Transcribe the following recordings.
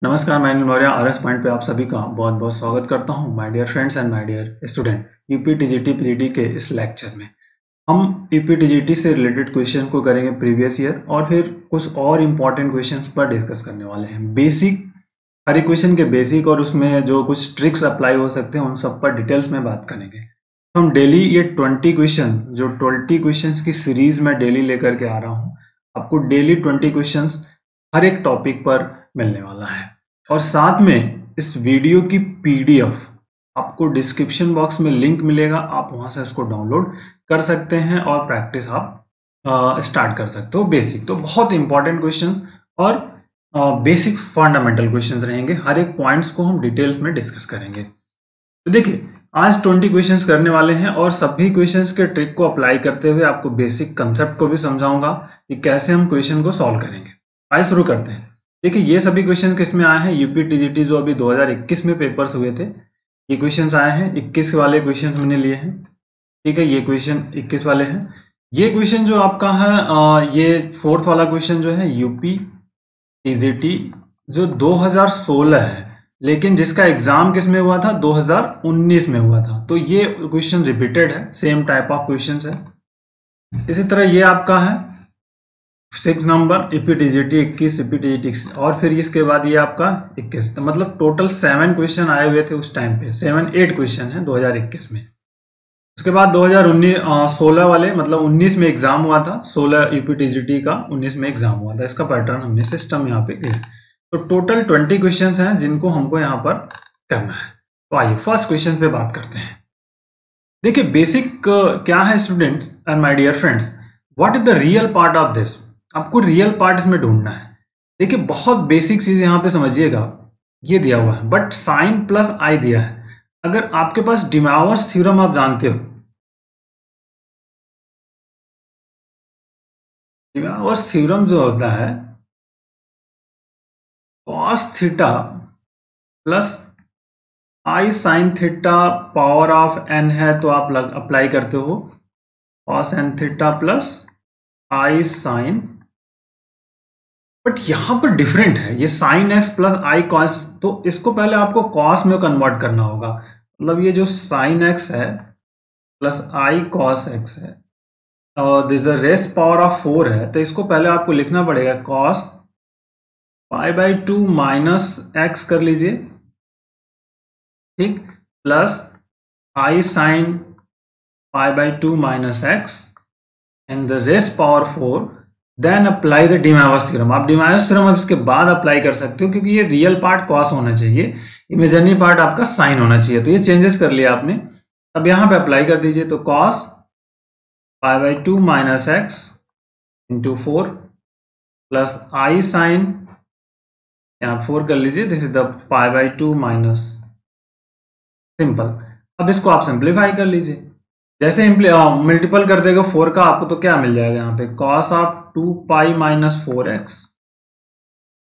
नमस्कार, मैं Anil Maurya RS point पे आप सभी का बहुत बहुत स्वागत करता हूं my dear friends and my dear student. UP TGT PGT के इस लेक्चर में हम यूपी टीजीटी से रिलेटेड क्वेश्चन को करेंगे प्रीवियस ईयर और फिर कुछ और इम्पॉर्टेंट क्वेश्चंस पर डिस्कस करने वाले हैं। बेसिक, हर एक क्वेश्चन के बेसिक और उसमें जो कुछ ट्रिक्स अप्लाई हो सकते हैं उन सब पर डिटेल्स में बात करेंगे। तो हम डेली ये 20 क्वेश्चन, जो 20 क्वेश्चंस की सीरीज में डेली लेकर के आ रहा हूँ, आपको डेली 20 क्वेश्चंस हर एक टॉपिक पर मिलने वाला है। और साथ में इस वीडियो की पीडीएफ आपको डिस्क्रिप्शन बॉक्स में लिंक मिलेगा, आप वहां से इसको डाउनलोड कर सकते हैं और प्रैक्टिस आप स्टार्ट कर सकते हो। बेसिक तो बहुत इंपॉर्टेंट क्वेश्चन और बेसिक फंडामेंटल क्वेश्चंस रहेंगे। हर एक पॉइंट्स को हम डिटेल्स में डिस्कस करेंगे। तो देखिए, आज 20 क्वेश्चंस करने वाले हैं और सभी क्वेश्चंस के ट्रिक को अप्लाई करते हुए आपको बेसिक कंसेप्ट को भी समझाऊंगा कि कैसे हम क्वेश्चन को सॉल्व करेंगे। आइए शुरू करते हैं। देखिए, ये सभी क्वेश्चन किस में आए हैं? यूपी टीजीटी जो अभी 2021 में पेपर्स हुए थे, ये क्वेश्चंस आए हैं। 21 वाले क्वेश्चन हमने लिए हैं, ठीक है। ये क्वेश्चन 21 वाले हैं। ये क्वेश्चन जो आपका है, ये फोर्थ वाला क्वेश्चन जो है यूपी टीजीटी जो 2016 है, लेकिन जिसका एग्जाम किस में हुआ था? 2019 में हुआ था। तो ये क्वेश्चन रिपीटेड है, सेम टाइप ऑफ क्वेश्चन है। इसी तरह ये आपका है 6 नंबर ईपीटीजीटी 21, ईपीटीजीटी 21 और फिर इसके बाद ये आपका 21। तो मतलब टोटल 7 क्वेश्चन आए हुए थे उस टाइम पे, 7-8 क्वेश्चन है 2021 में। उसके बाद 2019 16 वाले, मतलब 19 में एग्जाम हुआ था, 16 ईपीटीजीटी का 19 में एग्जाम हुआ था। इसका पैटर्न हमने सिस्टम यहाँ पे किया। तो टोटल 20 क्वेश्चन हैं जिनको हमको यहाँ पर करना है। तो आइए फर्स्ट क्वेश्चन पे बात करते हैं। देखिए, बेसिक क्या है students and my dear friends, what is the real part of this? आपको रियल पार्ट इसमें ढूंढना है। देखिए, बहुत बेसिक चीज यहाँ पे समझिएगा। ये दिया हुआ है बट साइन प्लस आई दिया है। अगर आपके पास डिमॉर्गन्स थ्योरम आप जानते हो, डिमॉर्गन्स थ्योरम जो होता है cos theta plus I sine theta power of n है, तो आप अप्लाई करते हो cos n theta plus I sine. But यहां पर डिफरेंट है, ये sine x plus i cos, तो इसको पहले आपको कॉस में कन्वर्ट करना होगा। मतलब ये जो साइन एक्स है प्लस आई कॉस एक्स है और दिस रेस्ट पावर ऑफ 4 है, तो इसको पहले आपको लिखना पड़ेगा कॉस π/2 माइनस एक्स कर लीजिए, ठीक, plus I sine π/2 minus X and the rest power 4, then apply the De Morgan's theorem. आप डिमॉर्गन्स थ्योरम अब इसके बाद अप्लाई कर सकते हो, क्योंकि ये रियल पार्ट कॉस होना चाहिए, इमेजिनरी पार्ट आपका साइन होना चाहिए। तो ये चेंजेस कर लिया आपने, अब यहाँ पे अप्लाई कर दीजिए। तो cos π/2 minus X into 4 plus आई साइन, यहाँ 4 कर लीजिए, this is the π/2 minus, simple. अब इसको आप सिंप्लीफाई कर लीजिए। जैसे मल्टीपल कर देगा 4 का, आपको तो क्या मिल जाएगा यहाँ पे? कॉस ऑफ 2 माइनस 4x,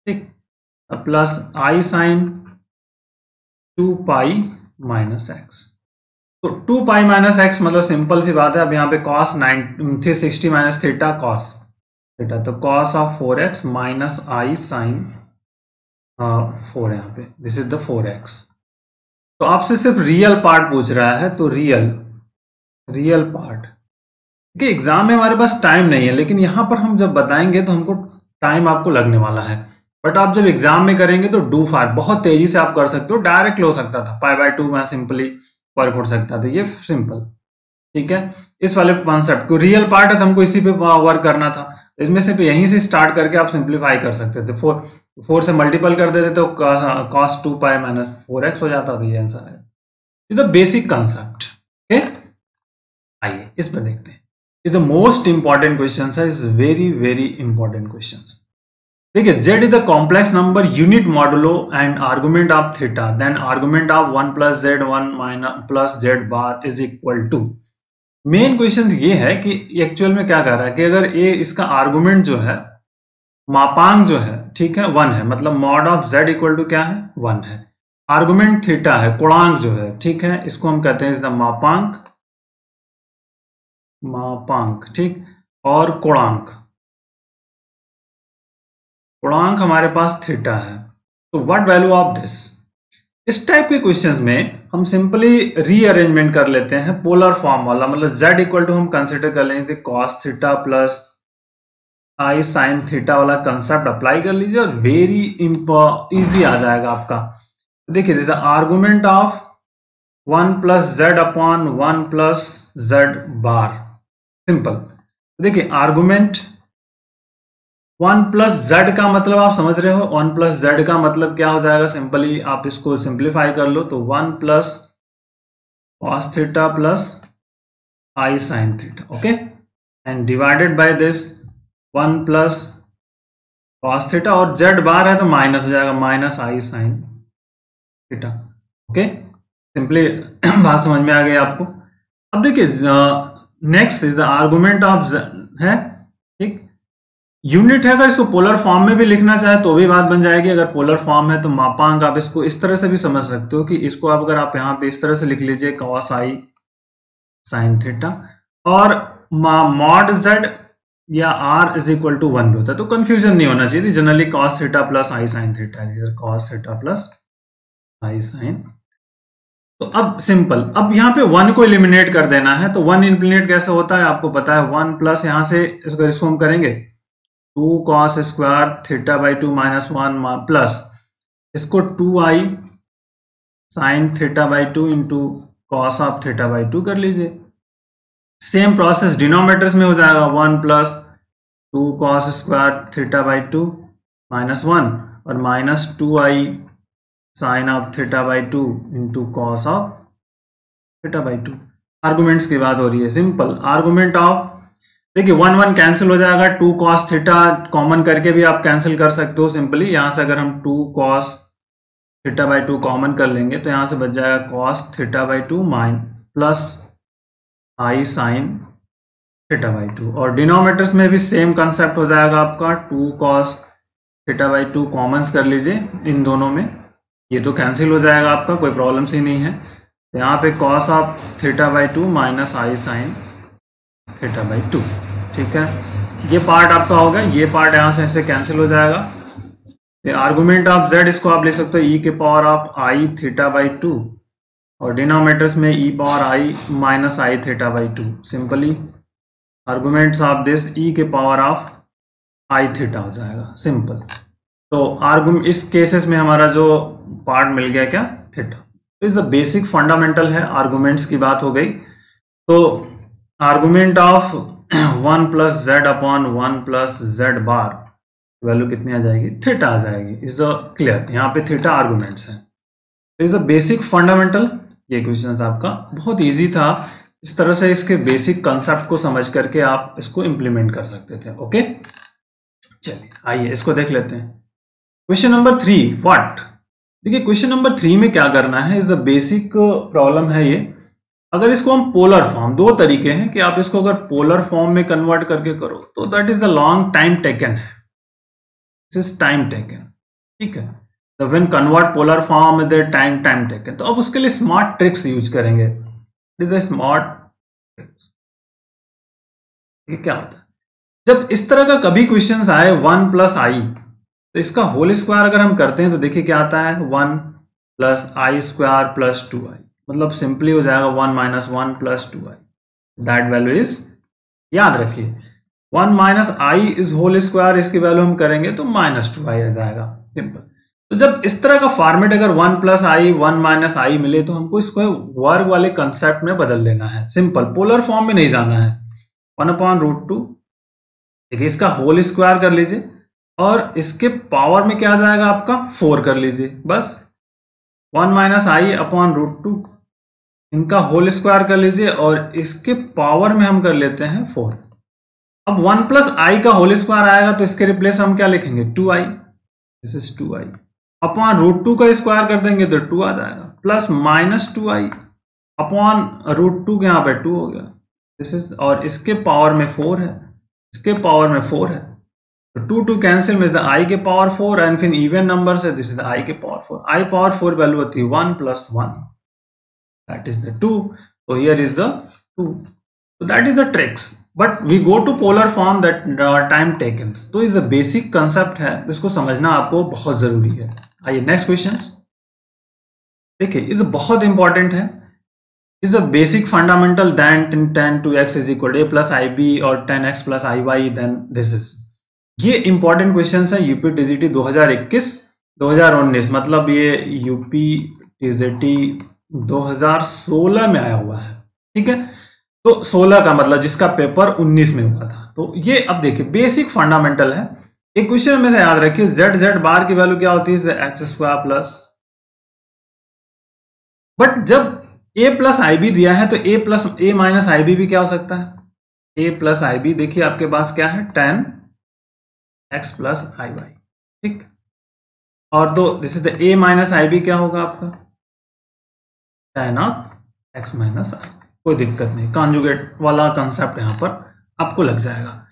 ठीक, प्लस आई साइन 2 माइनस एक्स। तो 2 माइनस एक्स मतलब सिंपल सी बात है। अब यहाँ पे cos 360 minus theta cos theta, तो cos of 4x minus I sine 4, यहाँ पे दिस इज द 4x। तो आपसे सिर्फ रियल पार्ट पूछ रहा है, तो रियल पार्ट। देखिए, एग्जाम में हमारे पास टाइम नहीं है, लेकिन यहाँ पर हम जब बताएंगे तो हमको टाइम आपको लगने वाला है। बट आप जब एग्जाम में करेंगे तो डू फार बहुत तेजी से आप कर सकते हो। डायरेक्ट हो सकता था, π/2 में सिंपली वर्क हो सकता था, ये सिंपल, ठीक है। इस वाले कॉन्सेप्ट को रियल पार्ट है तो हमको इसी पे वर्क करना था। इसमें से यहीं से स्टार्ट करके आप सिंप्लीफाई कर सकते थे। 4 से मल्टीपल कर देते तो cos 2 माइनस 4x हो जाता था। ये आंसर है, ये द बेसिक कंसेप्ट। ओके, आइए इस पर देखते हैं। Is the most important question है, is very very important question. देखिए, z is the complex number unit modulo and argument of theta, then argument of 1 plus z 1 minus plus z bar is equal to. Main question ये है कि actual में क्या कर रहा है कि अगर ये इसका आर्गुमेंट जो है, मापांक जो है, ठीक है, 1 है, मतलब mod of z equal to क्या है? 1 है। आर्गुमेंट थीटा है, कोणांक जो है, ठीक है, इसको हम कहते हैं इज द मापांक, ठीक, और कोणांक हमारे पास थीटा है। तो व्हाट वैल्यू ऑफ दिस? इस टाइप के क्वेश्चंस में हम सिंपली रीअरेंजमेंट कर लेते हैं पोलर फॉर्म वाला, मतलब z इक्वल टू हम कंसिडर कर लेंगे cos थीटा प्लस आई साइन थीटा वाला कंसेप्ट अप्लाई कर लीजिए और वेरी इजी आ जाएगा आपका। देखिए जैसे argument of 1 plus Z upon 1 plus Z bar, simple. देखिए आर्गुमेंट 1 प्लस जेड का मतलब आप समझ रहे हो, 1 प्लस जेड का मतलब क्या हो जाएगा, सिंपली आप इसको सिंप्लीफाई कर लो तो 1 plus cos theta plus I sine theta, okay, and divided by this 1 plus cos theta, और जेड बार है तो माइनस हो जाएगा, माइनस आई साइन थीटा, ओके। सिंपली बात समझ में आ गई आपको। अब देखिए next is the argument of है, ठीक, यूनिट है, अगर इसको पोलर फॉर्म में भी लिखना चाहे तो भी बात बन जाएगी। अगर पोलर फॉर्म है तो मापांक आप इसको इस तरह से भी समझ सकते हो कि इसको आप अगर आप यहाँ पे इस तरह से लिख लीजिए cos आई साइन थीटा, और मॉड z या r इज इक्वल टू 1 भी होता है तो कंफ्यूजन नहीं होना चाहिए। जनरली cos थीटा प्लस आई sine theta, cos theta plus आई साइन। तो अब सिंपल, अब यहाँ पे 1 को एलिमिनेट कर देना है, तो 1 एलिमिनेट कैसे होता है आपको पता है, 1 प्लस यहाँ से इसको हम करेंगे 2 cos square theta by 2 minus 1 plus इसको 2i sine theta by 2 into cos of theta by 2 कर लीजिए। सेम प्रोसेस डिनोमिनेटर्स में हो जाएगा, 1 plus 2 cos square theta by 2 minus 1 और minus 2i sine of theta by 2 into cos of theta by 2। Arguments की बात हो रही है, सिंपल आर्गुमेंट ऑफ, देखिए 1 1 कैंसिल हो जाएगा, 2 cos थीटा कॉमन करके भी आप कैंसिल कर सकते हो सिंपली। यहां से अगर हम 2 cos थीटा बाई 2 कॉमन कर लेंगे तो यहां से बच जाएगा cos theta by 2 mine plus I sine theta by 2, और डिनोमिनेटर्स में भी सेम कंसेप्ट हो जाएगा आपका, 2 cos थीटा बाई 2 कॉमन्स कर लीजिए इन दोनों में, ये तो कैंसिल हो जाएगा आपका, कोई प्रॉब्लम ही नहीं है। तो यहाँ पे cos of theta by 2 minus I sine theta by 2, ठीक है। ये पार्ट आपका होगा, ये पार्ट यहाँ से ऐसे कैंसिल हो जाएगा। आर्गुमेंट ऑफ z इसको आप ले सकते हो e के power of I theta by 2, और डिनोमिनेटर्स में e power I minus I theta by 2, simply arguments of this e के पावर ऑफ आई थीटा हो जाएगा, सिंपल। तो आर्गुमेंट इस केसेस में हमारा जो पार्ट मिल गया क्या, theta. Is the basic fundamental है, आर्गुमेंट्स की बात हो गई। तो argument of 1 plus Z upon 1 plus Z bar value कितनी आ जाएगी, थीटा आ जाएगी। इज द क्लियर, यहाँ पे थीटा आर्गुमेंट्स है। इज द बेसिक फंडामेंटल, ये क्वेश्चन आपका बहुत इजी था। इस तरह से इसके बेसिक कंसेप्ट को समझ करके आप इसको इंप्लीमेंट कर सकते थे, ओके। चलिए आइए इसको देख लेते हैं। Question number 3, what. देखिए क्वेश्चन नंबर 3 में क्या करना है, इज द बेसिक प्रॉब्लम है ये। अगर इसको हम पोलर फॉर्म, दो तरीके हैं कि आप इसको अगर पोलर फॉर्म में कन्वर्ट करके करो तो that is the long time taken है, दिस इज टाइम टेकन, ठीक है। तो when convert polar form the time taken, तो अब उसके लिए स्मार्ट ट्रिक्स यूज करेंगे। It is the smart tricks. ये क्या होता है, जब इस तरह का कभी क्वेश्चन आए 1 प्लस आई, तो इसका होल स्क्वायर अगर हम करते हैं तो देखिए क्या आता है, 1 प्लस आई स्क्वायर प्लस 2i, मतलब सिंपली हो जाएगा 1 minus 1 plus 2i, that value is, याद रखिए 1 minus i is whole square, इसकी वैल्यू हम करेंगे तो माइनस 2i आ जाएगा, सिंपल। तो जब इस तरह का फॉर्मेट अगर 1 प्लस आई 1 माइनस आई मिले तो हमको इसको वर्ग वाले कंसेप्ट में बदल देना है, सिंपल, पोलर फॉर्म में नहीं जाना है। 1/√2, देखिए इसका होल स्क्वायर कर लीजिए और इसके पावर में क्या आ जाएगा आपका 4 कर लीजिए, बस 1 माइनस आई अपॉन√2, इनका होल स्क्वायर कर लीजिए और इसके पावर में हम कर लेते हैं 4। अब 1 प्लस आई का होल स्क्वायर आएगा तो इसके रिप्लेस हम क्या लिखेंगे, 2i, दिस इज 2i अपॉन√2 का स्क्वायर कर देंगे तो 2 आ जाएगा, प्लस माइनस 2i अपॉन√2 के यहाँ पे 2 हो गया, दिस इज, और इसके पावर में 4 है, इसके पावर में 4 है, तो 2 कैंसिल में i के पावर 4 एंड फिर इवन नंबर से दिस इज i के पावर 4, i पावर 4 वैल्यू होती है 1 plus 1, that is the 2, so here is the 2, so that is the tricks। But we go to polar form that time taken. तो इस basic concept है, इसको समझना आपको बहुत जरूरी है। आइए नेक्स्ट क्वेश्चन देखिए, इस बहुत इंपॉर्टेंट है। Is a basic fundamental than tan 2x is equal a plus i b और 10x plus I y then this is. ये इंपॉर्टेंट क्वेश्चन है यूपी टीजीटी 2021-2019, मतलब ये यूपी टीजीटी 2016 में आया हुआ है, ठीक है। तो 16 का मतलब जिसका पेपर 19 में हुआ था। तो ये अब देखिए बेसिक फंडामेंटल है। एक क्वेश्चन में से याद रखिए z बार की वैल्यू क्या होती है, एक्स स्क्वायर प्लस, बट जब a प्लस आई बी दिया है तो a माइनस आई बी भी क्या हो सकता है, a प्लस आई बी। देखिए आपके पास क्या है, tan x प्लस आई वाई, ठीक। और तो this is the a minus i b क्या होगा आपका, tan of x minus i. कोई दिक्कत नहीं, कॉन्जुगेट वाला कंसेप्ट यहां पर आपको लग जाएगा।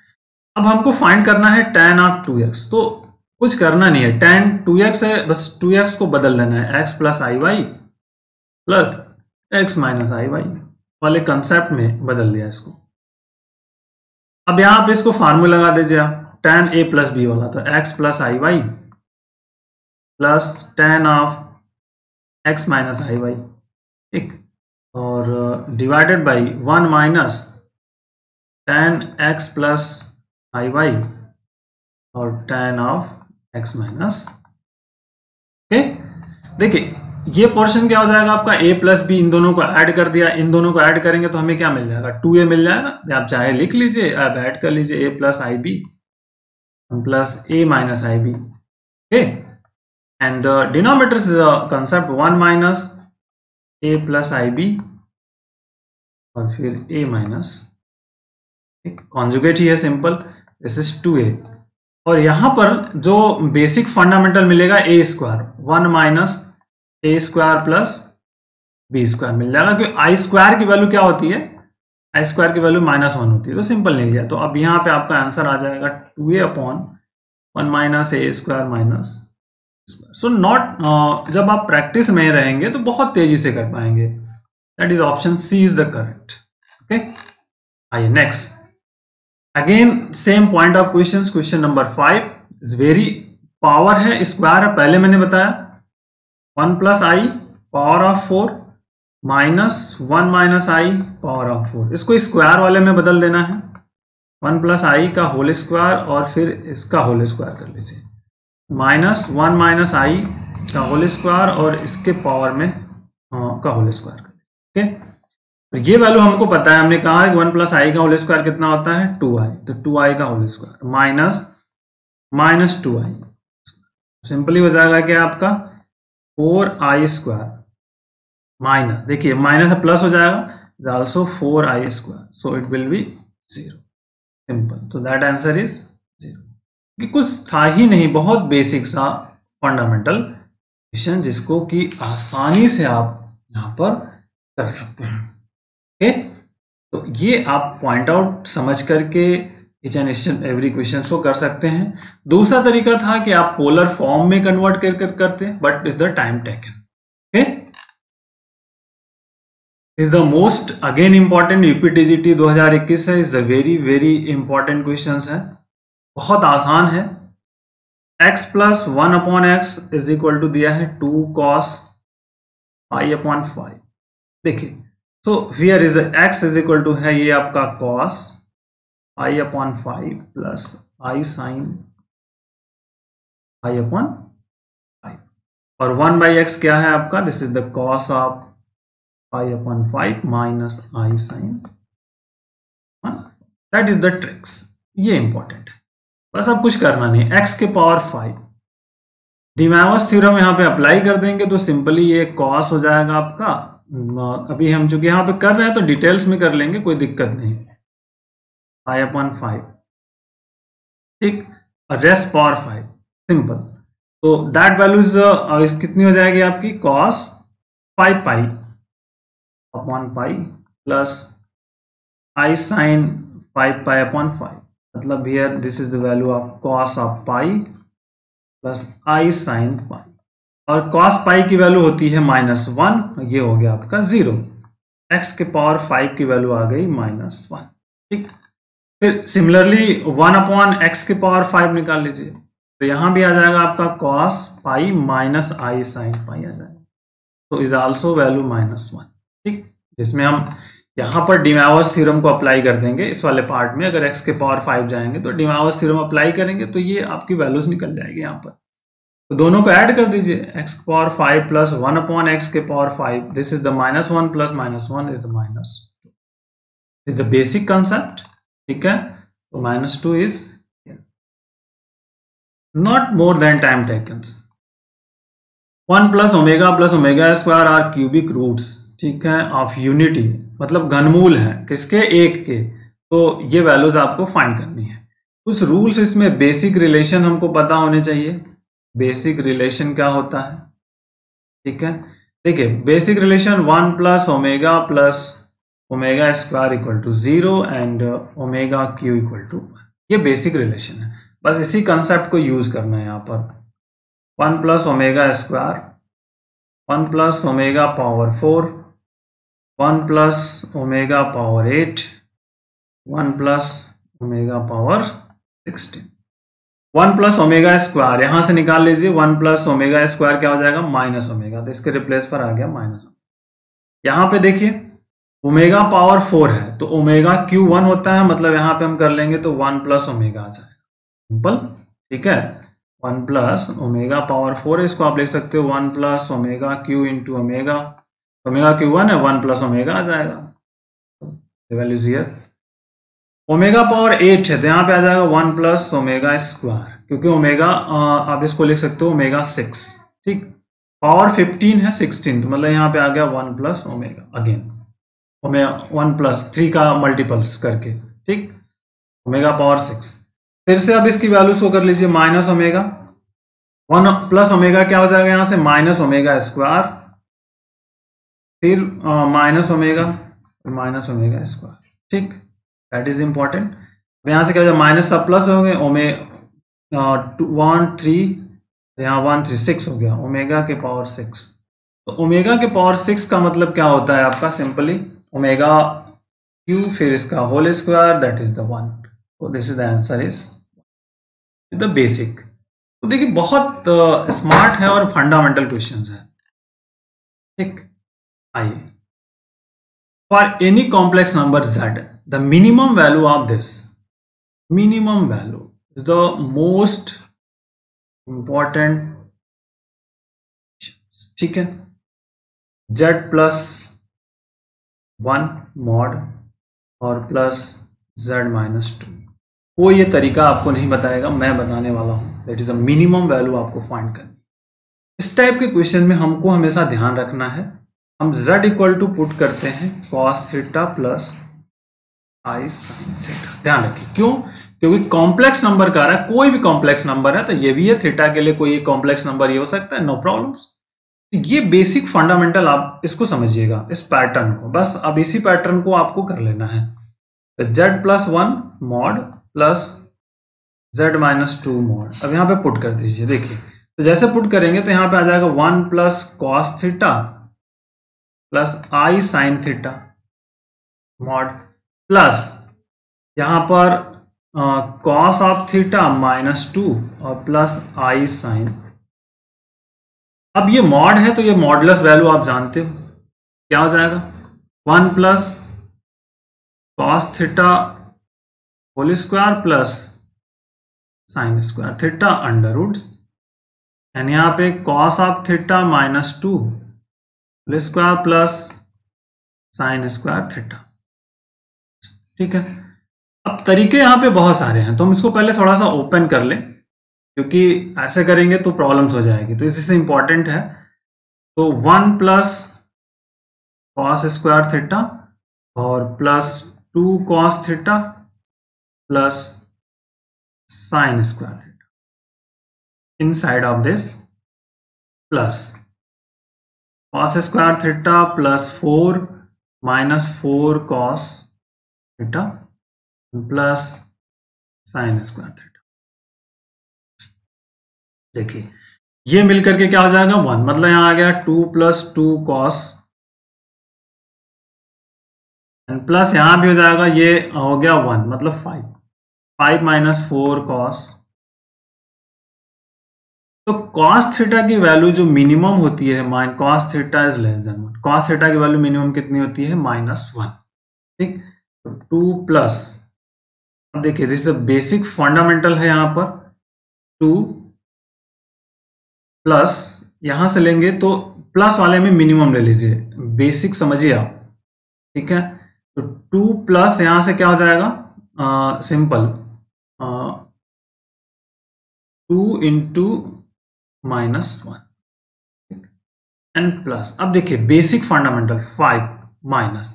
अब हमको फाइंड करना है tan ऑफ 2x, तो कुछ करना नहीं है, tan 2x है, बस 2x को बदल देना है x प्लस आई वाई प्लस x माइनस आई वाई वाले कंसेप्ट में बदल दिया इसको। अब यहां पे इसको फार्मूला लगा दीजिए आप, tan a प्लस बी वाला, तो x plus I y plus tan of x minus I Y, ठीक, और divided by 1 minus tan x plus I Y और tan of x minus, okay. देखिए ये पोर्शन क्या हो जाएगा आपका, a प्लस बी, इन दोनों को ऐड कर दिया, इन दोनों को ऐड करेंगे तो हमें क्या मिल जाएगा, 2a मिल जाएगा। आप चाहे लिख लीजिए, आप ऐड कर लीजिए a plus i b plus a minus i b, okay. And denominator is concept 1 minus a plus i b और फिर a माइनस, कॉन्जुगेट ही है सिंपल, दिस इज 2a। और यहां पर जो बेसिक फंडामेंटल मिलेगा a square, 1 minus a square plus b square मिल जाएगा, क्योंकि आई स्क्वायर की वैल्यू क्या होती है, आई स्क्वायर की वैल्यू -1 होती है, तो सिंपल नहीं लिया। तो अब यहाँ पे आपका आंसर आ जाएगा 2a upon 1 minus a square minus. So not, जब आप प्रैक्टिस में रहेंगे तो बहुत तेजी से कर पाएंगे। That is option C is the correct, okay. आइए next, again same point of question, question number 5 is very, power है, स्क्वायर है, पहले मैंने बताया 1 plus I power of 4 minus 1 minus I power of 4। इसको स्क्वायर वाले में बदल देना है, 1 प्लस आई का होल स्क्वायर और फिर इसका होल स्क्वायर कर लीजिए, माइनस 1 माइनस आई का होल स्क्वायर और इसके पावर में का होल स्क्वायर कर लीजिए, ओके। ये वैल्यू हमको पता है, हमने कहा है 1 प्लस आई का होल स्क्वायर कितना होता है, 2i, तो 2i का whole square minus minus 2i, simply हो जाएगा क्या आपका 4i स्क्वायर माइनस, देखिए माइनस से प्लस हो जाएगा, also 4i square, so it will be 0, simple. तो दैट आंसर इज 0। कि कुछ था ही नहीं, बहुत बेसिक सा फंडामेंटल क्वेश्चन जिसको कि आसानी से आप यहाँ पर कर सकते हैं, ओके। तो ये आप पॉइंट आउट समझ करके ईच एंड एवरी क्वेश्चन को कर सकते हैं। दूसरा तरीका था कि आप पोलर फॉर्म में कन्वर्ट कर करते, but is the time taken, okay. Is the most again important UP TGT 2021 है, is the very very important question है, बहुत आसान है। x plus 1 upon x is equal to दिया है 2 cos पाई अपॉन 5। देखिए so here is x is equal to है ये आपका cos पाई अपॉन 5 प्लस आई साइन पाई अपॉन 5, और 1 बाई एक्स क्या है आपका, this is the cos of pi upon 5 minus I sine, that is the tricks. ये important है, बस अब कुछ करना नहीं, x के पावर 5 डिमैवस थ्योरम यहाँ पे अप्लाई कर देंगे तो सिंपली ये cos हो जाएगा आपका। अभी हम चूंकि यहाँ पे कर रहे हैं तो डिटेल्स में कर लेंगे, कोई दिक्कत नहीं, पाई अपॉन 5, ठीक, रेस्ट पावर 5, सिंपल। तो दैट वैल्यूज कितनी हो जाएगी आपकी, cos 5 pi upon pi plus आई साइन 5 पाई अपॉन 5, मतलब here this is the value of cos of pi plus I sine pi, और cos पाई की वैल्यू होती है -1, ये हो गया आपका 0। x के पावर 5 की वैल्यू आ गई -1, ठीक। फिर सिमिलरली 1/x की पावर 5 निकाल लीजिए, तो यहां भी आ जाएगा आपका cos पाई माइनस आई साइन पाई आ जाएगा, तो इज आल्सो वैल्यू -1। ठीक, जिसमें हम यहाँ पर डिमैवर्स थ्योरम को अप्लाई कर देंगे इस वाले पार्ट में। अगर x के पावर 5 जाएंगे तो डिमैवर्स थ्योरम अप्लाई करेंगे तो ये आपकी वैल्यूज निकल जाएगी यहाँ पर। तो दोनों को ऐड कर दीजिए, x की पावर 5 प्लस 1/x के power 5, this is the -1 plus -1 is the -2, is the basic concept. ठीक है, तो -2 is not more than time taken. 1 plus omega square or cubic roots, ठीक है, ऑफ यूनिटी, मतलब घनमूल है किसके, एक के। तो ये वैल्यूज आपको फाइंड करनी है। कुछ रूल्स इसमें, बेसिक रिलेशन हमको पता होने चाहिए। बेसिक रिलेशन क्या होता है, ठीक है, देखिए basic relation 1 plus omega square equal to 0 and omega cube equal to, ये बेसिक रिलेशन है। बस इसी कंसेप्ट को यूज करना है यहाँ पर। 1 plus omega square, 1 plus omega power 4, 1 plus omega power 8, 1 plus omega power 16। 1 plus omega square यहां से निकाल लीजिए, 1 प्लस ओमेगा स्क्वायर क्या हो जाएगा, माइनस ओमेगा, तो इसके रिप्लेस पर आ गया माइनस। यहां पे देखिए ओमेगा पावर 4 है तो ओमेगा क्यू 1 होता है, मतलब यहां पे हम कर लेंगे तो 1 प्लस ओमेगा आ जाएगा, सिंपल। ठीक है, 1 प्लस ओमेगा पावर 4 है, इसको आप लिख सकते हो 1 plus omega cube into omega, omega cube 1 है, 1 प्लस ओमेगा आ जाएगा, value is here. Omega power 8 है तो यहाँ पे आ जाएगा 1 प्लस ओमेगा स्क्वायर, क्योंकि ओमेगा आप इसको लिख सकते हो ओमेगा 6। ठीक, पावर 15 है 16, तो मतलब यहाँ पे आ गया 1 plus omega, again omega 1 plus 3 का मल्टीपल्स करके। ठीक, ओमेगा पावर 6। फिर से अब इसकी वैल्यूज को कर लीजिए, माइनस ओमेगा, 1 प्लस ओमेगा क्या हो जाएगा यहाँ से, माइनस ओमेगा स्क्वायर, फिर माइनस ओमेगा स्क्वायर। ठीक, दैट इज इंपॉर्टेंट। यहां से क्या हो जाए, माइनस सब प्लस हो गए, 1 3, यहाँ 1 3 6 हो गया, ओमेगा के पावर 6। तो ओमेगा के पावर 6 का मतलब क्या होता है आपका, सिंपली ओमेगा क्यू फिर इसका whole square, that is the 1। तो this is the answer is the basic. तो देखिए बहुत स्मार्ट है और फंडामेंटल क्वेश्चंस है। ठीक, आइए, for any complex number z, the minimum value of this, minimum value is the most important। ठीक है, z प्लस 1 मॉड और प्लस z माइनस 2, वो ये तरीका आपको नहीं बताएगा, मैं बताने वाला हूं। That is a minimum value आपको फाइंड करनी। इस टाइप के क्वेश्चन में हमको हमेशा ध्यान रखना है, हम z इक्वल टू पुट करते हैं cos थीटा प्लस आई साइन थीटा। ध्यान रखिए, क्यों, क्योंकि कॉम्प्लेक्स नंबर का रहा है, कोई भी कॉम्प्लेक्स नंबर है तो ये भी है, थीटा के लिए कोई कॉम्प्लेक्स नंबर ये हो सकता है, नो प्रॉब्लम्स। ये बेसिक फंडामेंटल आप इसको समझिएगा, इस पैटर्न को, बस अब इसी पैटर्न को आपको कर लेना है। तो z plus 1 mod plus z minus 2 mod, अब यहाँ पे पुट कर दीजिए। देखिए तो जैसे पुट करेंगे तो यहाँ पे आ जाएगा 1 प्लस कॉस थीटा प्लस आई साइन थीटा मॉड प्लस यहां पर कॉस ऑफ थीटा माइनस 2 और प्लस आई साइन। अब ये मॉड है तो ये मॉडुलस वैल्यू आप जानते हो क्या हो जाएगा, 1 plus cos theta whole square plus sine square theta under roots, and यहाँ पे cos of theta minus 2 whole square plus sine square theta. ठीक है, अब तरीके यहाँ पे बहुत सारे हैं तो हम इसको पहले थोड़ा सा ओपन कर लें, क्योंकि ऐसे करेंगे तो प्रॉब्लम्स हो जाएगी, तो इससे इंपॉर्टेंट है। तो 1 प्लस कॉस स्क्वायर थीटा और plus 2 cos theta plus sine square theta inside of this plus cos square theta plus 4 minus 4 cos theta plus sine square theta. देखिए ये मिलकर के क्या हो जाएगा 1, मतलब यहां आ गया 2 प्लस 2 कॉस एंड प्लस यहाँ भी हो जाएगा, ये हो गया 1 मतलब 5, 5 माइनस 4 कॉस। तो कॉस थीटा की वैल्यू जो मिनिमम होती है, mine cos theta is less than 1, cos theta की वैल्यू मिनिमम कितनी होती है, -1। ठीक, तो 2 प्लस, अब देखिए जैसे बेसिक फंडामेंटल है यहाँ पर, 2 प्लस यहां से लेंगे तो प्लस वाले में मिनिमम ले लीजिए, बेसिक समझिए आप। ठीक है, तो 2 प्लस यहां से क्या हो जाएगा, सिंपल 2 इंटू -1 एंड प्लस, अब देखिए बेसिक फंडामेंटल 5 माइनस,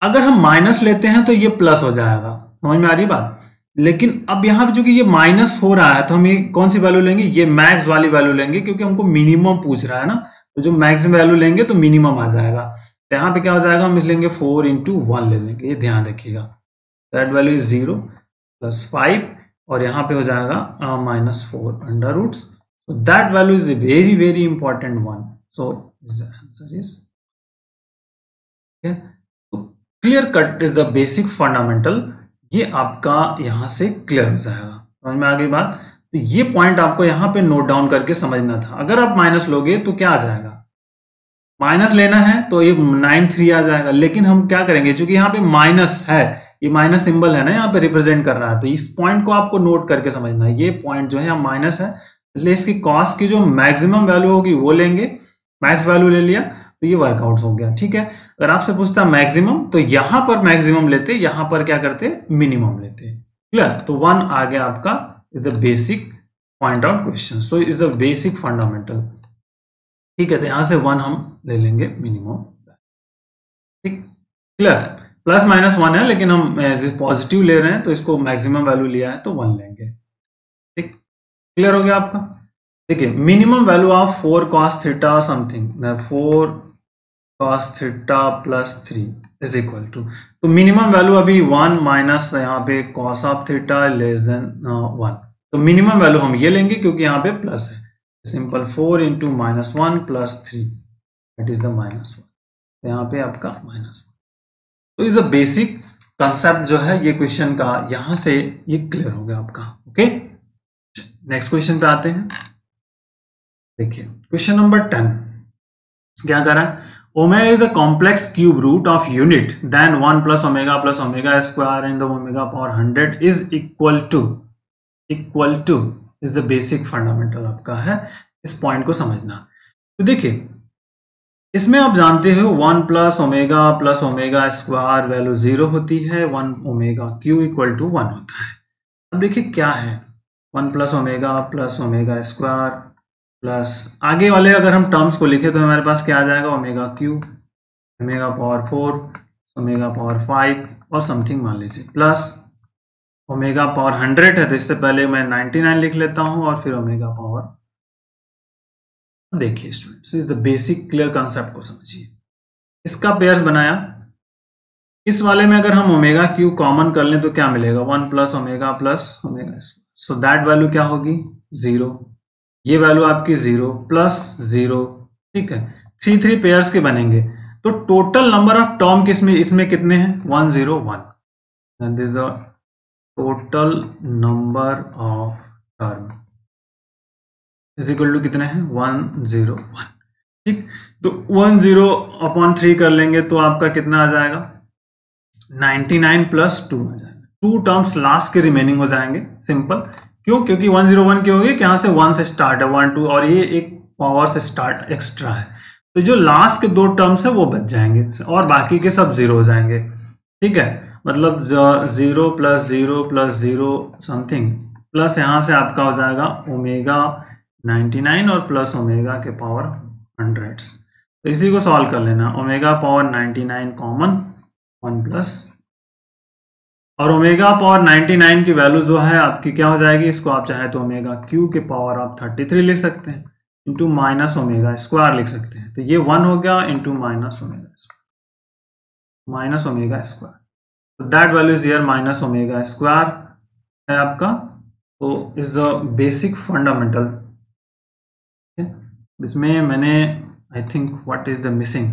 अगर हम माइनस लेते हैं तो ये प्लस हो जाएगा, समझ में आ रही बात। लेकिन अब यहाँ पे जो कि ये माइनस हो रहा है तो हम ये कौन सी वैल्यू लेंगे, ये मैक्स वाली वैल्यू लेंगे, क्योंकि हमको मिनिमम पूछ रहा है ना, तो जो मैक्स वैल्यू लेंगे तो मिनिमम आ जाएगा। तो यहाँ पे क्या हो जाएगा, हम इस लेंगे 4 इंटू 1 ले लेंगे, ये ध्यान रखिएगा। दैट वैल्यू इज 0 प्लस 5 और यहाँ पे हो जाएगा -4 under roots. So that value is a very very important one. So answer is clear cut is the basic fundamental. ये आपका यहां से क्लियर हो जाएगा, समझ में आ गई बात। तो ये पॉइंट आपको यहां पे नोट डाउन करके समझना था। अगर आप माइनस लोगे तो क्या आ जाएगा, माइनस लेना है तो ये 9 3 आ जाएगा, लेकिन हम क्या करेंगे, क्योंकि यहाँ पे माइनस है, ये माइनस सिंबल है ना यहाँ पे रिप्रेजेंट कर रहा है, तो इस पॉइंट को आपको नोट करके समझना है। ये पॉइंट जो है माइनस है, इसलिए इसकी कॉस की जो मैक्सिमम वैल्यू होगी वो लेंगे, मैक्स वैल्यू ले लिया तो ये वर्कआउट हो गया। ठीक है, अगर आपसे पूछता मैक्सिमम तो यहां पर मैक्सिमम लेते, यहां पर क्या करते, मिनिमम लेते। क्लियर, तो 1 आ गया आपका, is the basic point out question, so is the basic fundamental. ठीक है, तो यहां से 1 हम ले लेंगे मिनिमम। ठीक, क्लियर, प्लस माइनस 1 है लेकिन हम पॉजिटिव ले रहे हैं तो इसको मैक्सिमम वैल्यू लिया है तो 1 लेंगे। ठीक, क्लियर हो गया आपका। देखिए minimum value of 4 cos theta something, 4 cos theta plus 3 is equal to, तो मिनिमम वैल्यू अभी 1 माइनस यहाँ पे cos of theta less than 1, तो मिनिमम वैल्यू हम ये लेंगे क्योंकि यहाँ पे प्लस है। Simple 4 into -1 plus 3 that is the -1, तो यहाँ पे आपका -1। तो इज द बेसिक कंसेप्ट जो है ये क्वेश्चन का, यहां से ये क्लियर हो गया आपका। ओके, नेक्स्ट क्वेश्चन पे आते हैं। देखिए क्वेश्चन नंबर 10 क्या कर रहा है, omega is the complex cube root of unit then 1 plus omega square in the omega power 100 is equal to is the basic fundamental आपका है। इस पॉइंट को समझना। तो देखिए इसमें आप जानते हो 1 प्लस ओमेगा स्क्वायर वैल्यू 0 होती है, 1 ओमेगा क्यू इक्वल टू 1 होता है। अब देखिए क्या है, 1 प्लस ओमेगा स्क्वायर प्लस आगे वाले अगर हम टर्म्स को लिखे तो हमारे पास क्या आ जाएगा, omega cube, omega power 4, omega power 5 और समथिंग मान लीजिए, प्लस ओमेगा पावर 100 है तो इससे पहले मैं 99 लिख लेता हूं और फिर ओमेगा पावर। देखिए students, is the basic clear concept को समझिए। इसका पेयर्स बनाया, इस वाले में अगर हम ओमेगा क्यू कॉमन कर लें तो क्या मिलेगा, 1 plus omega so that value क्या होगी 0, ये वैल्यू आपकी 0 प्लस 0। ठीक है, 3 पेयर्स के बनेंगे तो टोटल नंबर ऑफ टर्म किसमें, इसमें कितने हैं 101, and this the total number of term is equal to कितने हैं 101। ठीक, तो 10/3 कर लेंगे तो आपका कितना आ जाएगा 99 प्लस 2 आ जाएगा, 2 टर्म्स लास्ट के रिमेनिंग हो जाएंगे। सिंपल, क्यों, क्योंकि 101 के हो गए, यहाँ से 1 से स्टार्ट है 1 2 और ये एक पावर से स्टार्ट एक्स्ट्रा है, तो जो लास्ट के 2 टर्म्स है वो बच जाएंगे और बाकी के सब 0 हो जाएंगे। ठीक है, मतलब 0 प्लस 0 प्लस 0 समथिंग प्लस यहाँ से आपका हो जाएगा ओमेगा 99 और प्लस ओमेगा के पावर 100। तो इसी को सॉल्व कर लेना, ओमेगा पावर 99 कॉमन 1 प्लस और ओमेगा पावर 99 की वैल्यू जो है आपकी क्या हो जाएगी, इसको आप चाहे तो ओमेगा क्यू के पावर आप 33 लिख सकते हैं इंटू माइनस ओमेगा स्क्वायर लिख सकते हैं, तो ये 1 हो गया इंटू माइनस ओमेगा स्क्वायर, तो that value is here minus omega square है आपका। तो इज द बेसिक फंडामेंटल। इसमें मैंने I think what is the missing,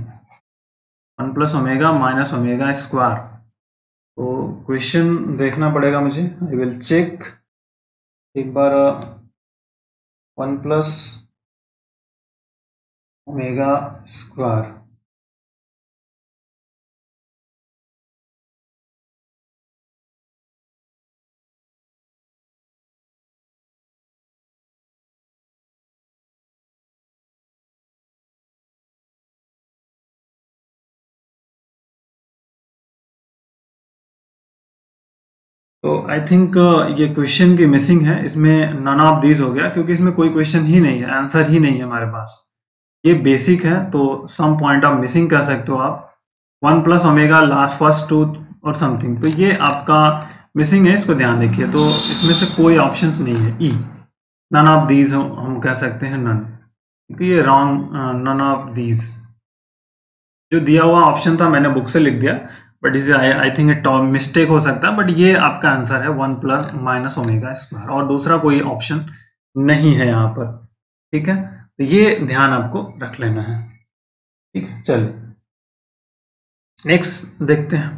1 plus omega minus omega square. तो क्वेश्चन देखना पड़ेगा मुझे, आई विल चेक एक बार। 1 प्लस ओमेगा स्क्वायर, तो आई थिंक ये क्वेश्चन की मिसिंग है, इसमें नन ऑफ दीज हो गया क्योंकि इसमें कोई क्वेश्चन ही नहीं है, आंसर ही नहीं है हमारे पास। ये बेसिक है तो सम पॉइंट ऑफ मिसिंग कर सकते हो आप। 1 plus omega last first two और समथिंग, तो ये आपका मिसिंग है, इसको ध्यान रखिए। तो इसमें से कोई ऑप्शंस नहीं है, ई नन ऑफ दीज हम कह सकते हैं, नन, क्योंकि ये रॉन्ग, नन ऑफ दीज। जो दिया हुआ ऑप्शन था मैंने बुक से लिख दिया, बट इसे आई थिंक इट मिस्टेक हो सकता है, बट ये आपका आंसर है 1 प्लस माइनस ओमेगा स्क्वायर, और दूसरा कोई ऑप्शन नहीं है यहाँ पर। ठीक है, तो ये ध्यान आपको रख लेना है। ठीक है, चलिए नेक्स्ट देखते हैं।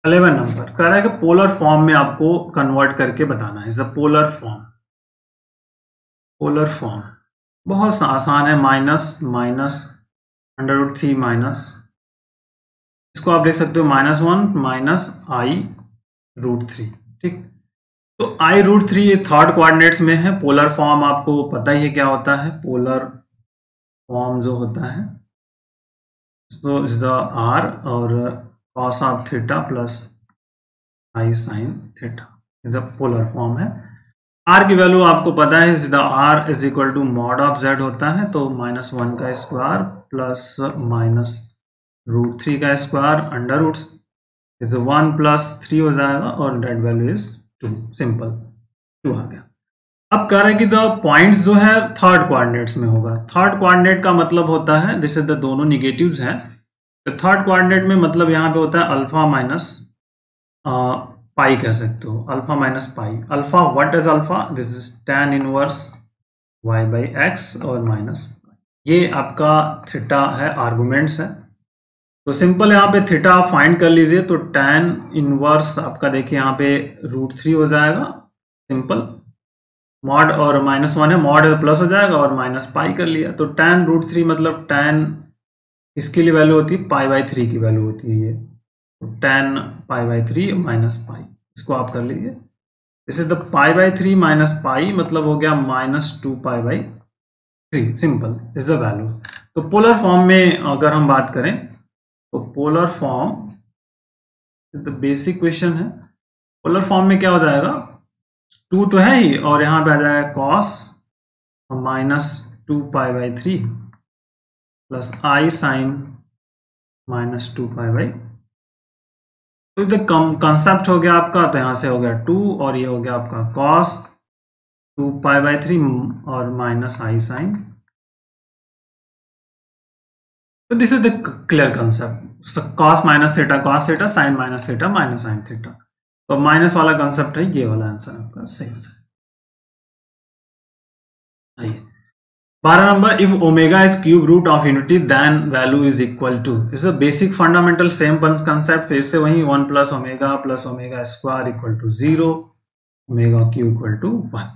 11 नंबर कह रहा है कि पोलर फॉर्म में आपको कन्वर्ट करके बताना है। पोलर फॉर्म, पोलर फॉर्म बहुत आसान है। माइनस माइनस √3 माइनस, इसको आप लिख सकते हो -1 माइनस i√3। ठीक, तो i√3 ये थर्ड कोऑर्डिनेट्स में है। पोलर फॉर्म आपको पता ही है क्या होता है। पोलर फॉर्म जो होता है तो इज द r और cos of theta plus i sin theta, is the polar form है। r की वैल्यू आपको पता है, is the r is equal to mod of z होता है, तो -1 का स्क्वायर प्लस -√3 का square under root is 1 plus 3 हो जाएगा, और डेट वैल्यू इज 2, सिंपल 2 आ गया। अब कह रहे हैं कि द पॉइंट्स जो है थर्ड कोऑर्डिनेट्स में होगा। थर्ड कोऑर्डिनेट का मतलब होता है, जैसे द दोनों निगेटिव्स हैं, तो थर्ड कोऑर्डिनेट में मतलब यहाँ पे होता है अल्फा माइनस पाई कह सकते हो, alpha minus pi. Alpha, what is alpha? This is tan inverse y by x और माइनस, ये आपका थीटा है, आर्गुमेंट्स है। तो सिंपल यहाँ पे थीटा आप फाइंड कर लीजिए, तो tan इनवर्स आपका देखिए यहाँ पे √3 हो जाएगा, सिंपल। मॉड और -1 है, मॉड प्लस हो जाएगा, और माइनस पाई कर लिया, तो tan √3 मतलब tan इसके लिए वैल्यू होती है π/3 की वैल्यू होती है ये, tan π/3 माइनस पाई, इसको आप कर लीजिए। This is the π/3 minus pi, मतलब हो गया -2π/3, सिंपल इज द वैल्यू। तो पोलर फॉर्म में अगर हम बात करें तो polar form the basic question है। पोलर फॉर्म में क्या हो जाएगा, 2 तो है ही, और यहाँ पे आ जाएगा cos -2π/3 प्लस i sin -2π/, तो द कंसेप्ट हो गया आपका, तो यहाँ से हो गया 2, और ये हो गया आपका cos 2π/3 और माइनस i sin। तो this is the clear concept, cos minus theta cos theta, sin minus theta minus sin theta. तो माइनस वाला कंसेप्ट है, ये वाला आंसर आपका सही हो जाए। आइए 12 number, if omega is cube root of unity then value is equal to, is a basic fundamental same concept, फिर से वही 1 plus omega square equal to 0, omega cube equal to 1।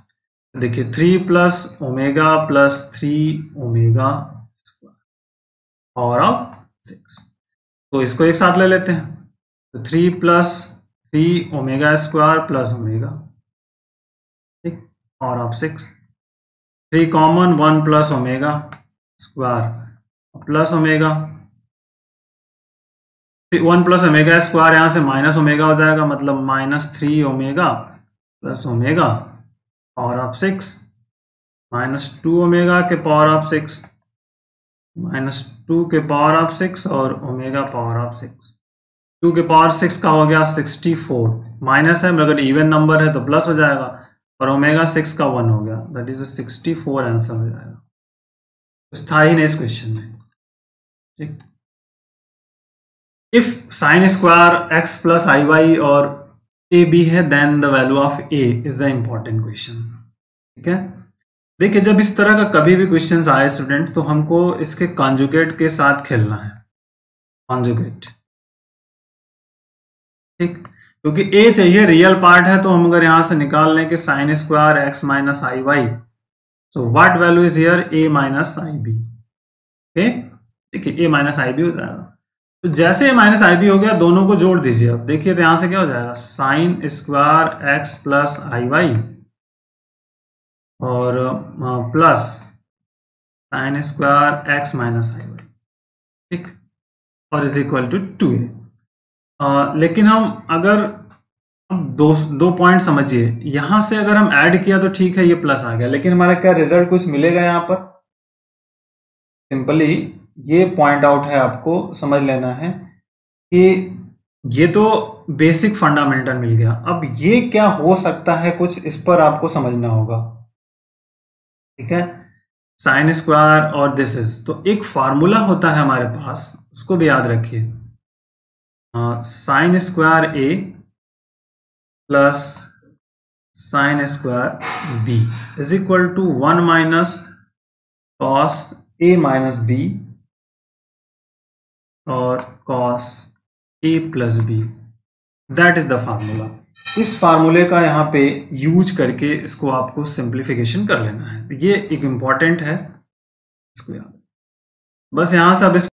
देखिए 3 plus omega plus 3 omega square power of 6, तो इसको एक साथ ले लेते हैं, तो 3 plus 3 omega square plus omega, ठीक, power of 6, 3 common, 1 plus omega square plus omega, 1 plus omega square यहाँ से माइनस ओमेगा हो जाएगा, मतलब -3 omega plus omega power of 6, -2 omega के पावर ऑफ 6, -2 के पावर ऑफ 6 और ओमेगा पावर ऑफ 6। 2 के पावर 6 का हो गया 64, माइनस है मगर इवन नंबर है तो प्लस हो जाएगा, और ओमेगा 6 का 1 हो गया, दैट इज 64 आंसर हो जाएगा। था ही नहीं इस क्वेश्चन में, ठीक। If sine square x plus I Y और ए बी है then the value of a is the important question, ठीक है। देखिए जब इस तरह का कभी भी क्वेश्चन आए स्टूडेंट, तो हमको इसके कॉन्जुगेट के साथ खेलना है। कॉन्जुगेट, ठीक, क्योंकि a चाहिए रियल पार्ट है, तो हम अगर यहां से निकाल लें कि sine square x minus I y, so what value is here a minus i b, देखिए a माइनस आई बी हो जाएगा। तो जैसे a माइनस आई बी हो गया, दोनों को जोड़ दीजिए। अब देखिए तो यहां से क्या हो जाएगा, साइन स्क्वायर एक्स प्लस आई वाई और plus sine square x minus आई वाई, ठीक, और इज इक्वल टू 2a। लेकिन हम अगर अब दो पॉइंट समझिए, यहां से अगर हम ऐड किया तो ठीक है, ये प्लस आ गया, लेकिन हमारा क्या रिजल्ट कुछ मिलेगा यहां पर? सिंपली ये पॉइंट आउट है, आपको समझ लेना है कि ये तो बेसिक फंडामेंटल मिल गया। अब ये क्या हो सकता है कुछ, इस पर आपको समझना होगा, ठीक है। साइन स्क्वायर और दिस इज, तो एक फार्मूला होता है हमारे पास, उसको भी याद रखिए। Sine square A plus sine square B is equal to 1 minus cos A minus B और cos A plus B, that is the formula. इस फार्मूले का यहाँ पे यूज करके इसको आपको सिंप्लीफिकेशन कर लेना है, ये एक इंपॉर्टेंट है, इसको याद बस। यहां से अब इस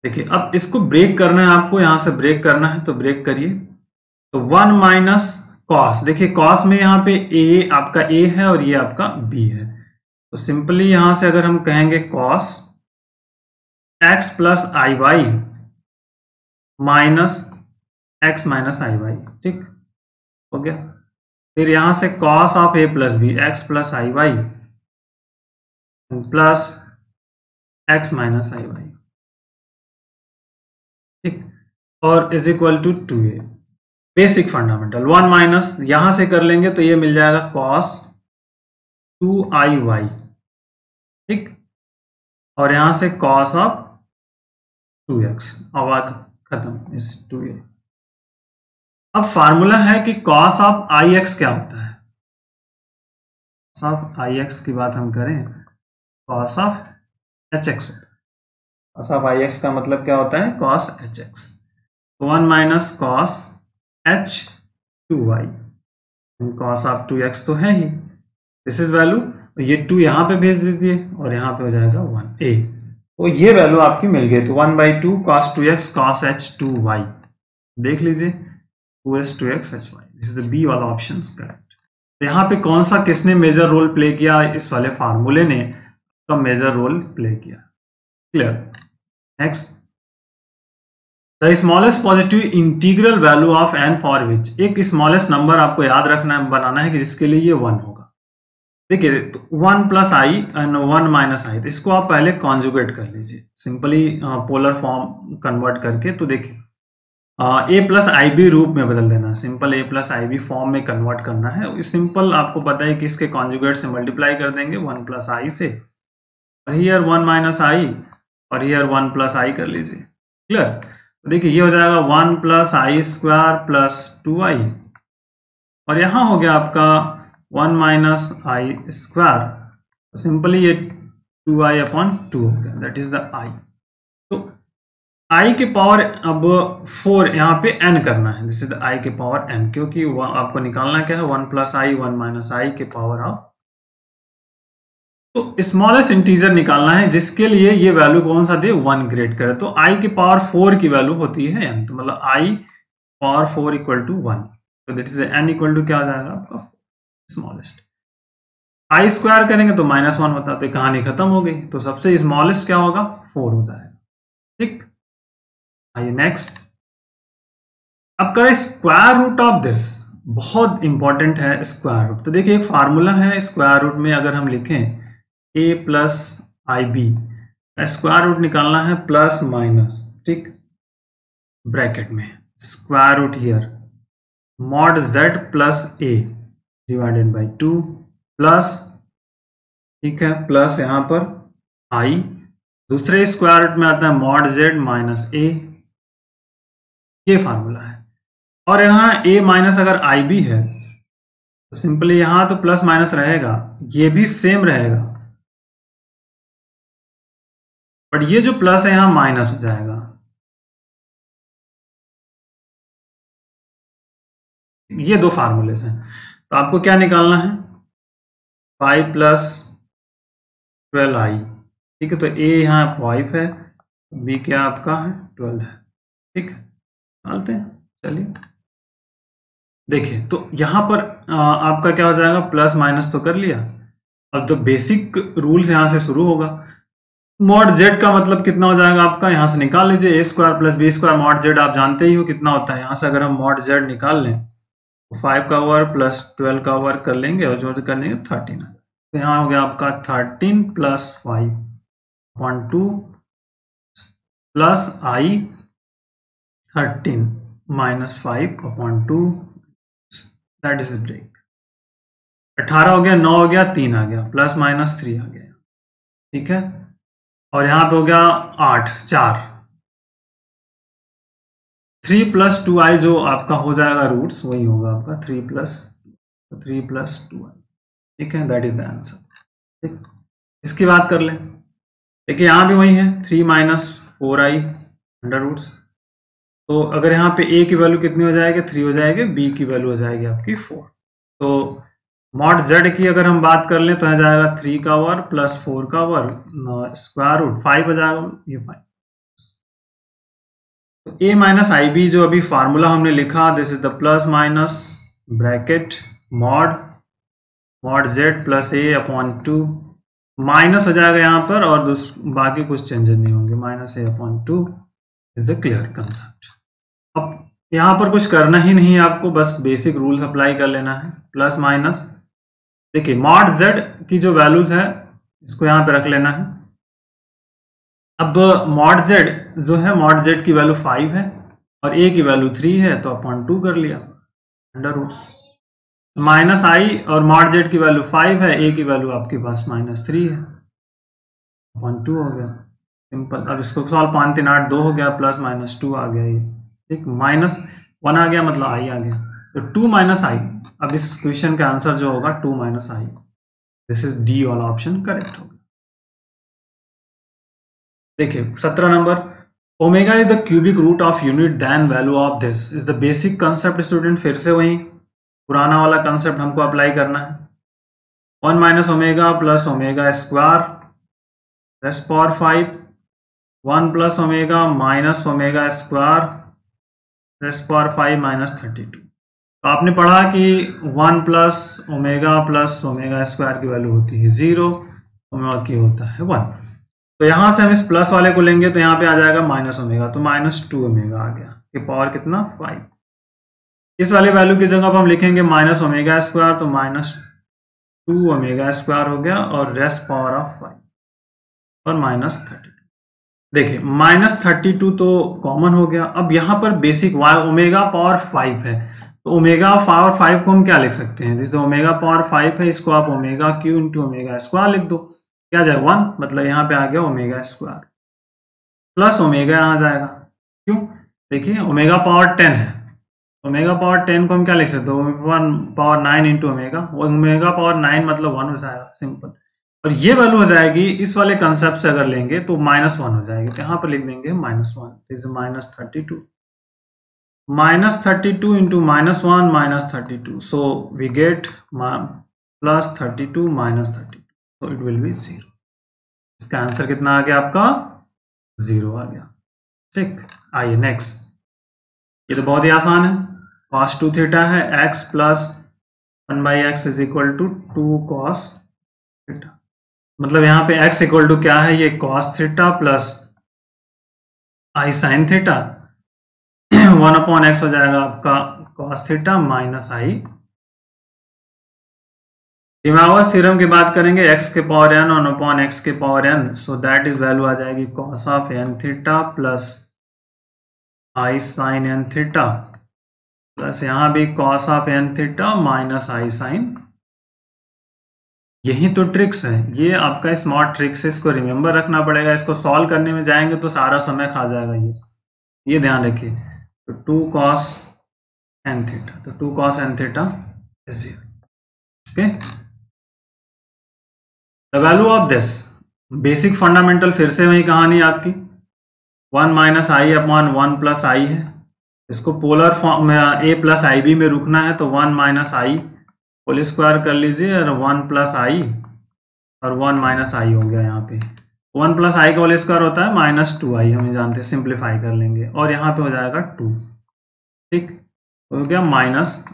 देखिए, अब इसको ब्रेक करना है आपको, यहां से ब्रेक करना है तो ब्रेक करिए। तो 1 माइनस कॉस, देखिए कॉस में यहाँ पे ए आपका ए है और ये आपका बी है, तो सिंपली यहां से अगर हम कहेंगे कॉस एक्स प्लस आई वाई माइनस एक्स माइनस आई वाई, ठीक हो गया। फिर यहां से cos of a plus b x plus I y plus x minus I Y, ठीक, और is equal to 2a, basic fundamental. 1 minus यहां से कर लेंगे तो ये मिल जाएगा कॉस 2iy, ठीक, और यहां से कॉस ऑफ 2x, अब खत्म इस 2a। अब फार्मूला है कि कॉस ऑफ ix क्या होता है, कॉस ऑफ ix की बात हम करें, कॉस ऑफ hx होता है। कॉस ऑफ ix का मतलब क्या होता है, cos hx। 1 minus cos h 2y, cos of 2x तो है ही, दिस इज वैल्यू, ये 2 यहाँ पे भेज दीजिए और यहाँ पे हो जाएगा 1a, तो ये वैल्यू आपकी मिल गई। तो 1/2 cos 2x cos h 2y, देख लीजिए 2s 2x hy, this is the b वाला ऑप्शन करेक्ट। तो यहाँ पे कौन सा किसने मेजर रोल प्ले किया, इस वाले फार्मूले ने का मेजर रोल प्ले किया, clear. Next, the smallest positive integral value of n for which, एक स्मॉलेस्ट नंबर आपको याद रखना है, बनाना है कि जिसके लिए ये 1 होगा। देखिए 1 प्लस आई एंड 1 माइनस आई, तो इसको आप पहले कॉन्जुगेट कर लीजिए, सिंपली पोलर फॉर्म कन्वर्ट करके। तो देखिए ए प्लस आई बी रूप में बदल देना, simple A plus i B form में कन्वर्ट करना है। सिंपल आपको पता है कि इसके कॉन्जुगेट से मल्टीप्लाई कर देंगे 1 प्लस आई से, और हियर 1 माइनस आई और हियर 1 प्लस आई कर लीजिए, क्लियर। तो देखिए ये हो जाएगा 1 प्लस आई स्क्वायर प्लस 2i, और यहाँ हो गया आपका 1 माइनस आई स्क्वायर, सिंपली ये 2i अपॉन 2 हो गया, दैट इज द i। तो i के पावर अब 4 यहाँ पे n करना है, दिस इज द i के पावर n, क्योंकि आपको निकालना क्या है 1 प्लस आई 1 माइनस आई के पावर ऑफ, तो स्मॉलेस्ट इंटीजर निकालना है जिसके लिए ये वैल्यू कौन सा दे, 1 ग्रेड करे। तो i के पावर 4 की वैल्यू होती है n, तो मतलब i पावर 4 इक्वल टू 1, तो that is n equal to क्या आ जाएगा आपका स्मॉलेस्ट। आई स्क्वायर करेंगे तो -1 होता, तो कहानी खत्म हो गई। तो सबसे स्मॉलेस्ट क्या होगा 4 हो जाएगा, ठीक। आइए नेक्स्ट, अब करें स्क्वायर रूट ऑफ दिस, बहुत इंपॉर्टेंट है स्क्वायर रूट। तो देखिए एक फार्मूला है स्क्वायर रूट में, अगर हम लिखें a plus i b, square root निकालना है प्लस माइनस, ठीक, ब्रैकेट में square root here mod z plus a divided by 2 plus, ठीक है, प्लस यहां पर i, दूसरे स्क्वायर रूट में आता है मॉड z माइनस a, ये फार्मूला है। और यहाँ a माइनस अगर आई बी है तो सिंपली यहां तो प्लस माइनस रहेगा, ये भी सेम रहेगा, बट ये जो प्लस है यहां माइनस हो जाएगा, ये दो फार्मूलेस हैं, तो आपको क्या निकालना है 5 प्लस 12i, ठीक है। तो a यहाँ 5 है, b क्या आपका है 12 है, ठीक है। डालते हैं, चलिए देखिए, तो यहाँ पर आपका क्या हो जाएगा, प्लस माइनस तो कर लिया। अब जो बेसिक रूल्स यहाँ से शुरू होगा, मॉड जेड का मतलब कितना हो जाएगा आपका, यहाँ से निकाल लीजिए A square plus B square mod Z, आप जानते ही हो कितना होता है। यहाँ से अगर हम मॉड जेड निकाल लें तो 5 का वर्ग प्लस 12 का वर्ग कर लेंगे और जो कर लेंगे 13, तो यहाँ हो गया आपका 13 plus 5/2 plus i 13 minus 5/2, that is break. 18 हो गया, 9 हो गया, 3 आ गया, प्लस माइनस 3 आ गया, ठीक है। और यहाँ पे हो गया 8 4, 3 प्लस 2i जो आपका हो जाएगा रूट्स, वही होगा आपका 3 प्लस 2i, ठीक है, दैट इज द आंसर, ठीक। इसकी बात कर लें, देखिए यहाँ भी वही है 3 माइनस 4i अंडर रूट्स, तो अगर यहाँ पे a की वैल्यू कितनी हो जाएगी 3 हो जाएगी, b की वैल्यू हो जाएगी आपकी 4। तो मॉड z की अगर हम बात कर लें तो यहाँ जाएगा 3 का वर्ग प्लस 4 का वर्ग स्क्वायर रूट 5 हो जाएगा, ये 5। तो a माइनस आई बी जो अभी फार्मूला हमने लिखा, this is the plus minus bracket mod z plus a/2 minus हो जाएगा यहाँ पर, और बाकी कुछ चेंजेस नहीं होंगे, minus a/2 is the clear concept. अब यहाँ पर कुछ करना ही नहीं है आपको, बस बेसिक रूल्स अप्लाई कर लेना है। प्लस माइनस, देखिए मॉड z की जो वैल्यूज है इसको यहाँ पे रख लेना है। अब मॉड z जो है, मॉड z की वैल्यू 5 है और a की वैल्यू 3 है, तो अपॉन 2 कर लिया अंडर रूट्स माइनस आई, और मॉड z की वैल्यू 5 है, a की वैल्यू आपके पास माइनस 3 है, अपॉन 2 हो गया, सिंपल। अब इसको सॉल्व 5 3 8 2 हो गया, प्लस माइनस 2 आ गया, ये ठीक, माइनस 1 आ गया, मतलब i आ गया, तो 2 माइनस आई। अब इस क्वेश्चन का आंसर जो होगा 2 minus i, this is d वाला ऑप्शन करेक्ट होगा। देखिए 17 number, omega is the cubic root of unit then value of this is the basic concept. Student फिर से वही पुराना वाला कंसेप्ट हमको अप्लाई करना है। 1 minus omega plus omega square rest power 5, 1 plus omega minus omega square rest power 5 minus 32। तो आपने पढ़ा कि 1 प्लस ओमेगा स्क्वायर की वैल्यू होती है 0, ओमेगा की होता है 1। तो यहाँ से हम इस प्लस वाले को लेंगे तो यहाँ पे आ जाएगा माइनस ओमेगा, तो माइनस 2 ओमेगा आ गया, ये पावर कितना 5। इस वाले वैल्यू की जगह पर हम लिखेंगे माइनस ओमेगा स्क्वायर, तो माइनस 2 ओमेगा स्क्वायर हो गया, और रेस्ट पावर ऑफ 5 और माइनस 32। देखिए माइनस 32 तो कॉमन हो गया। अब यहाँ पर बेसिक ओमेगा पावर 5 है, तो ओमेगा पावर 5 को हम क्या लिख सकते हैं, जिस ओमेगा पावर 5 है इसको आप omega cube into omega square लिख दो, क्या जाएगा 1, मतलब यहाँ पे आ गया ओमेगा स्क्वायर प्लस ओमेगा यहाँ जाएगा, क्यों, देखिए ओमेगा पावर 10 है, ओमेगा पावर 10 को हम क्या लिख सकते हैं 1 पावर 9 इंटू ओमेगा पावर 9 मतलब 1 हो जाएगा, सिंपल। और ये वैल्यू हो जाएगी इस वाले कंसेप्ट से अगर लेंगे तो माइनस 1 हो जाएगी, तो यहाँ पर लिख देंगे minus 1 is minus 32, minus 32 into minus 1 minus 32, so we get plus 32 minus 32, so it will be 0। इसका आंसर कितना आ गया आपका 0 आ गया, ठीक। आइए नेक्स्ट, ये तो बहुत ही आसान है, cos 2 थीटा है, x plus 1/x is equal to 2 cos theta, मतलब यहाँ पे x इक्वल टू क्या है, ये cos theta plus i sine theta, 1/x हो जाएगा आपका cos theta minus i। De Morgan's theorem की बात करेंगे, x के पावर n और अपॉन x के power n, so that is value आ जाएगी cos of n theta plus i sine n theta, plus यहाँ भी cos of n theta minus i sine. यही तो ट्रिक्स है, ये आपका स्मार्ट ट्रिक्स है, इसको रिमेंबर रखना पड़ेगा, इसको सॉल्व करने में जाएंगे तो सारा समय खा जाएगा, ये ध्यान रखिए। तो 2 cos n थीटा, तो 2 cos n theta is here, okay. The value of this, basic fundamental फिर से वही कहानी आपकी, 1 माइनस आई अपॉन 1 प्लस आई है, इसको पोलर फॉर्म में a प्लस आई बी में रुकना है तो 1 माइनस आई होल स्क्वायर कर लीजिए और 1 प्लस आई और 1 माइनस आई हो गया। यहाँ पे 1 प्लस आई का होल स्क्वायर होता है माइनस 2i, हमें जानते हैं, सिंप्लीफाई कर लेंगे और यहाँ पे हो जाएगा 2। ठीक, हो गया माइनस,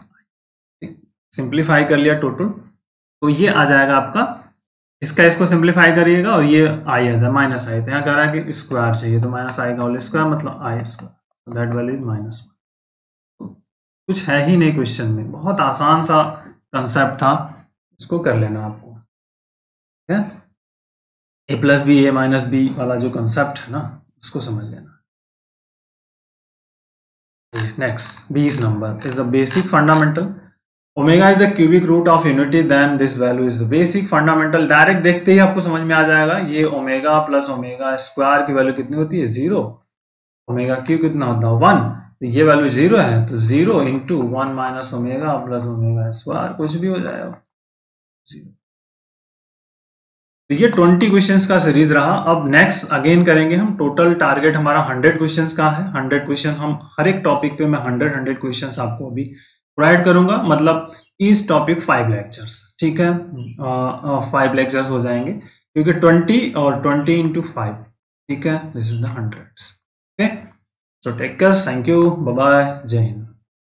सिंप्लीफाई कर लिया टोटल, तो ये आ जाएगा आपका, इसको सिंप्लीफाई करिएगा और ये आई आ जाए माइनस आई, तो यहाँ कह रहा है कि स्क्वायर चाहिए तो माइनस आई का होल स्क्वायर मतलब I square, that value is minus 1। कुछ है ही नहीं क्वेश्चन में, बहुत आसान सा कंसेप्ट था, इसको कर लेना आपको। ठीक है, a plus b a minus b वाला जो कंसेप्ट है ना, इसको समझ लेना। Next 20 number is the basic fundamental, omega is the cubic root of unity then this value is the basic fundamental. Direct देखते ही आपको समझ में आ जाएगा, ये ओमेगा प्लस ओमेगा स्क्वायर की वैल्यू कितनी होती है 0, ओमेगा क्यू कितना होता है 1, तो ये वैल्यू 0 है तो 0 into 1 minus omega plus omega square, कुछ भी हो जाएगा 0। तो ये 20 क्वेश्चंस का सीरीज रहा। अब नेक्स्ट अगेन करेंगे हम, टोटल टारगेट हमारा 100 क्वेश्चंस का है। 100 क्वेश्चन हम हर एक टॉपिक पे मैं 100 क्वेश्चंस आपको अभी प्रोवाइड करूंगा, मतलब इस टॉपिक 5 लेक्चर्स। ठीक है, 5 लेक्चर्स हो जाएंगे क्योंकि 20 और 20 इंटू 5। ठीक है, this is the 100s। Okay, so take care, thank you, bye bye, जय हिंद।